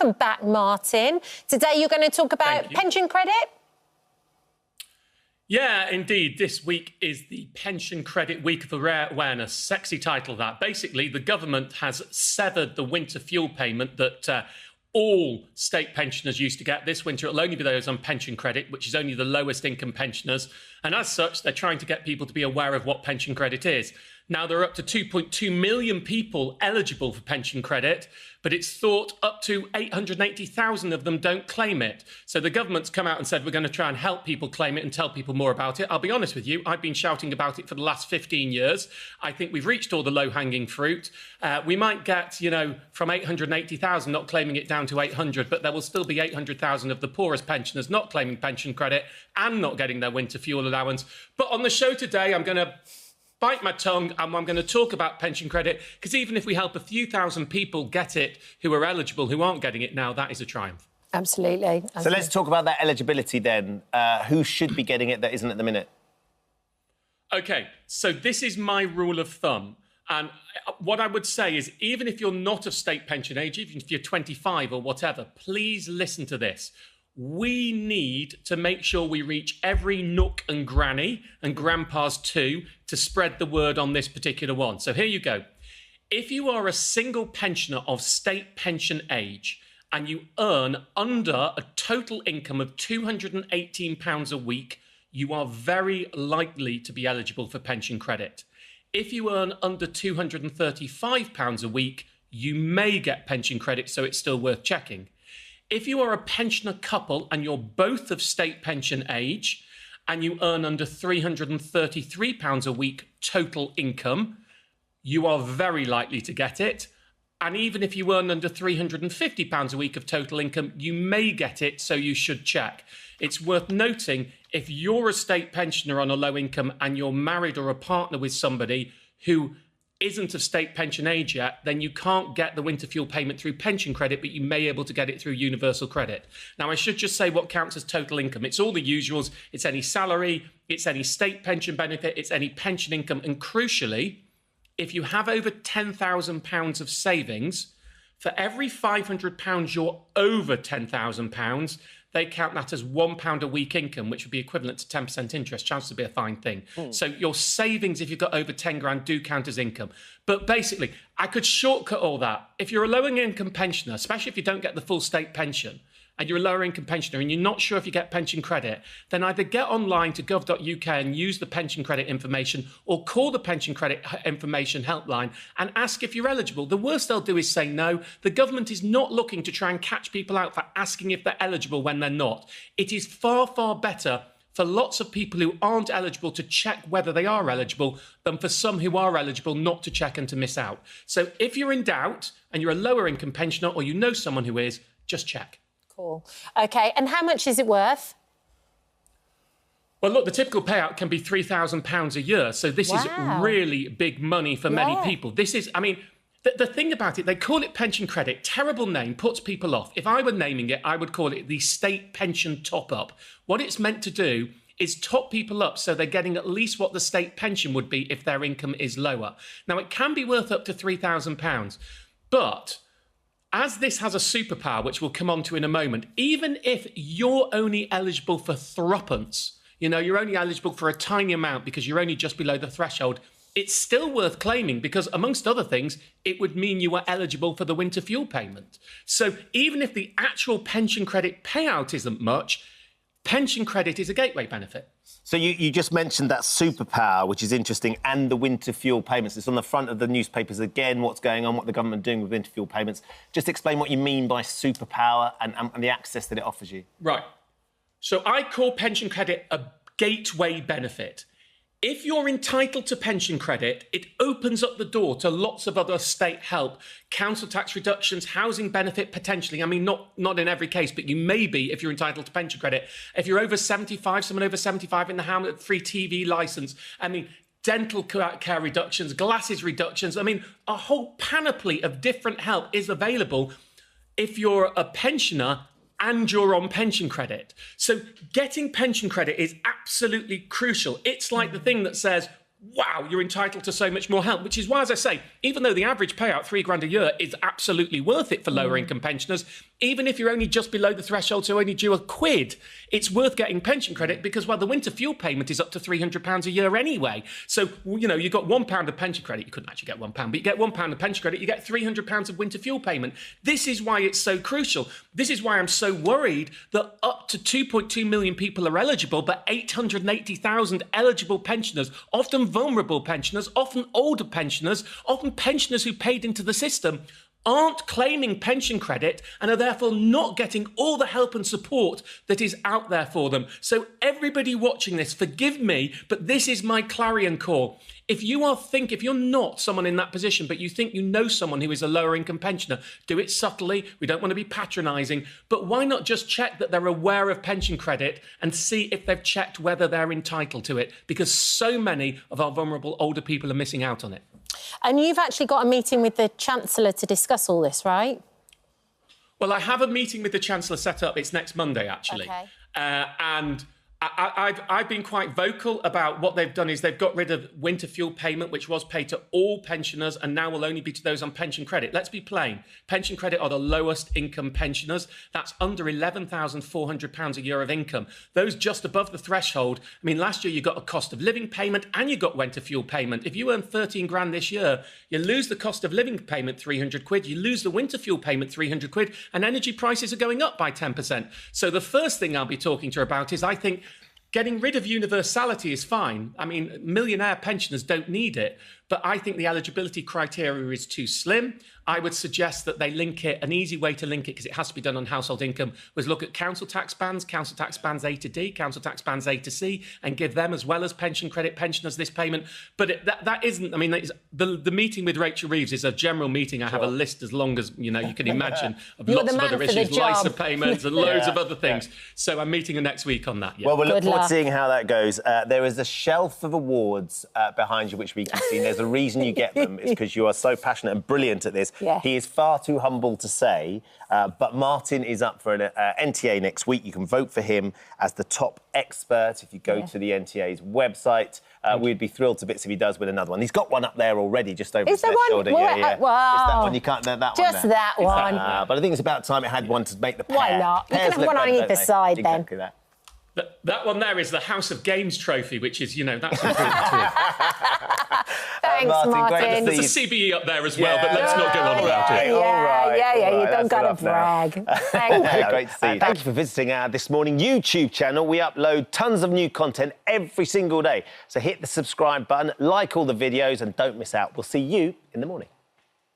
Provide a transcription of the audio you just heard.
Welcome back, Martin. Today you're going to talk about pension credit? Yeah, indeed. This week is the Pension Credit Week of Awareness. Sexy title, that. Basically, the government has severed the winter fuel payment that all state pensioners used to get. This winter, it'll only be those on pension credit, which is only the lowest income pensioners. And as such, they're trying to get people to be aware of what pension credit is. Now, there are up to 2.2 million people eligible for pension credit, but it's thought up to 880,000 of them don't claim it. So the government's come out and said, we're going to try and help people claim it and tell people more about it. I'll be honest with you, I've been shouting about it for the last 15 years. I think we've reached all the low-hanging fruit. We might get, from 880,000 not claiming it down to 800, but there will still be 800,000 of the poorest pensioners not claiming pension credit and not getting their winter fuel allowance. But on the show today, I'm going to bite my tongue and I'm going to talk about pension credit, because even if we help a few thousand people get it who are eligible, who aren't getting it now, that is a triumph. Absolutely. So let's talk about that eligibility then. Who should be getting it that isn't at the minute? OK, so this is my rule of thumb. And what I would say is, even if you're not of state pension age, even if you're 25 or whatever, please listen to this. We need to make sure we reach every nook and granny, and grandpas too, to spread the word on this particular one. So here you go. If you are a single pensioner of state pension age and you earn under a total income of £218 a week, you are very likely to be eligible for pension credit. If you earn under £235 a week, you may get pension credit, so it's still worth checking. If you are a pensioner couple and you're both of state pension age and you earn under £333 a week total income, you are very likely to get it. And even if you earn under £350 a week of total income, you may get it, so you should check. It's worth noting, if you're a state pensioner on a low income and you're married or a partner with somebody who isn't of state pension age yet, then you can't get the winter fuel payment through pension credit, but you may be able to get it through universal credit. Now, I should just say what counts as total income. It's all the usuals. It's any salary, it's any state pension benefit, it's any pension income. And crucially, if you have over £10,000 of savings, for every £500 you're over £10,000, they count that as £1 a week income, which would be equivalent to 10% interest. Chances to be a fine thing. So your savings, if you've got over 10 grand, do count as income. But basically, I could shortcut all that. If you're a lower income pensioner, especially if you don't get the full state pension, and you're a lower income pensioner and you're not sure if you get pension credit, then either get online to gov.uk and use the pension credit information, or call the pension credit information helpline and ask if you're eligible. The worst they'll do is say no. The government is not looking to try and catch people out for asking if they're eligible when they're not. It is far, far better for lots of people who aren't eligible to check whether they are eligible than for some who are eligible not to check and to miss out. So if you're in doubt and you're a lower income pensioner or you know someone who is, just check. Cool. OK, and how much is it worth? Well, look, the typical payout can be £3,000 a year. So this is really big money for many people. This is, I mean, the thing about it, they call it pension credit. Terrible name, puts people off. If I were naming it, I would call it the state pension top-up. What it's meant to do is top people up so they're getting at least what the state pension would be if their income is lower. Now, it can be worth up to £3,000, but as this has a superpower, which we'll come on to in a moment, even if you're only eligible for threepence, you're only eligible for a tiny amount because you're only just below the threshold, it's still worth claiming because, amongst other things, it would mean you are eligible for the winter fuel payment. So even if the actual pension credit payout isn't much, pension credit is a gateway benefit. So you just mentioned that superpower, which is interesting, and the winter fuel payments. It's on the front of the newspapers again, what's going on, what the government are doing with winter fuel payments. Just explain what you mean by superpower and the access that it offers you. Right. So I call pension credit a gateway benefit. If you're entitled to pension credit, it opens up the door to lots of other state help, council tax reductions, housing benefit potentially. I mean, not in every case, but you may be if you're entitled to pension credit. If you're over 75, someone over 75 in the Hamlet, free TV licence. I mean, dental care reductions, glasses reductions. I mean, a whole panoply of different help is available if you're a pensioner and you're on pension credit. So getting pension credit is absolutely crucial. It's like the thing that says, wow, you're entitled to so much more help, which is why, as I say, even though the average payout, £3,000 a year, is absolutely worth it for lower income pensioners, even if you're only just below the threshold, so only due £1, it's worth getting pension credit because, well, the winter fuel payment is up to £300 a year anyway. So, you know, you've got £1 of pension credit. You couldn't actually get £1, but you get £1 of pension credit, you get £300 of winter fuel payment. This is why it's so crucial. This is why I'm so worried that up to 2.2 million people are eligible, but 880,000 eligible pensioners, often vulnerable pensioners, often older pensioners, often pensioners who paid into the system, aren't claiming pension credit and are therefore not getting all the help and support that is out there for them. So everybody watching this, forgive me, but this is my clarion call. If you're not someone in that position, but you think you know someone who is a lower income pensioner, do it subtly. We don't want to be patronising, but why not just check that they're aware of pension credit and see if they've checked whether they're entitled to it? Because so many of our vulnerable older people are missing out on it. And you've actually got a meeting with the Chancellor to discuss all this, right? Well, I have a meeting with the Chancellor set up. It's next Monday, actually. Okay. And I've been quite vocal about what they've done is they've got rid of winter fuel payment, which was paid to all pensioners and now will only be to those on pension credit. Let's be plain. Pension credit are the lowest income pensioners. That's under £11,400 a year of income. Those just above the threshold. I mean, last year you got a cost of living payment and you got winter fuel payment. If you earn 13 grand this year, you lose the cost of living payment, £300, you lose the winter fuel payment, £300, and energy prices are going up by 10%. So the first thing I'll be talking to her about is I think getting rid of universality is fine. I mean, millionaire pensioners don't need it, but I think the eligibility criteria is too slim. I would suggest that they link it. An easy way to link it, because it has to be done on household income, was look at council tax bands A to D, council tax bands A to C, and give them, as well as pension credit pensioners, this payment. But that isn't, I mean, the meeting with Rachel Reeves is a general meeting. I have a list as long as, you can imagine, of lots of other issues, LISA payments and loads of other things. So I'm meeting her next week on that. Yeah. Well, we'll look forward to seeing how that goes. There is a shelf of awards behind you, which we can see. There's a reason you get them. It's because you are so passionate and brilliant at this. Yeah. He is far too humble to say, but Martin is up for an NTA next week. You can vote for him as the top expert if you go to the NTA's website. We'd be thrilled to bits if he does win another one. He's got one up there already, just over his left shoulder. Well, It's that one. You can't. That one. Just that one. But I think it's about time it had one to make the pair. Why not? You can have one on either side then. Exactly that. That one there is the House of Games trophy, which is, that's important too. Thanks, Martin. There's a CBE up there as well, but let's not go on about it. You don't got to brag. Thank you. Great to see you. Thank you for visiting our This Morning YouTube channel. We upload tons of new content every single day. So hit the subscribe button, like all the videos, and don't miss out. We'll see you in the morning.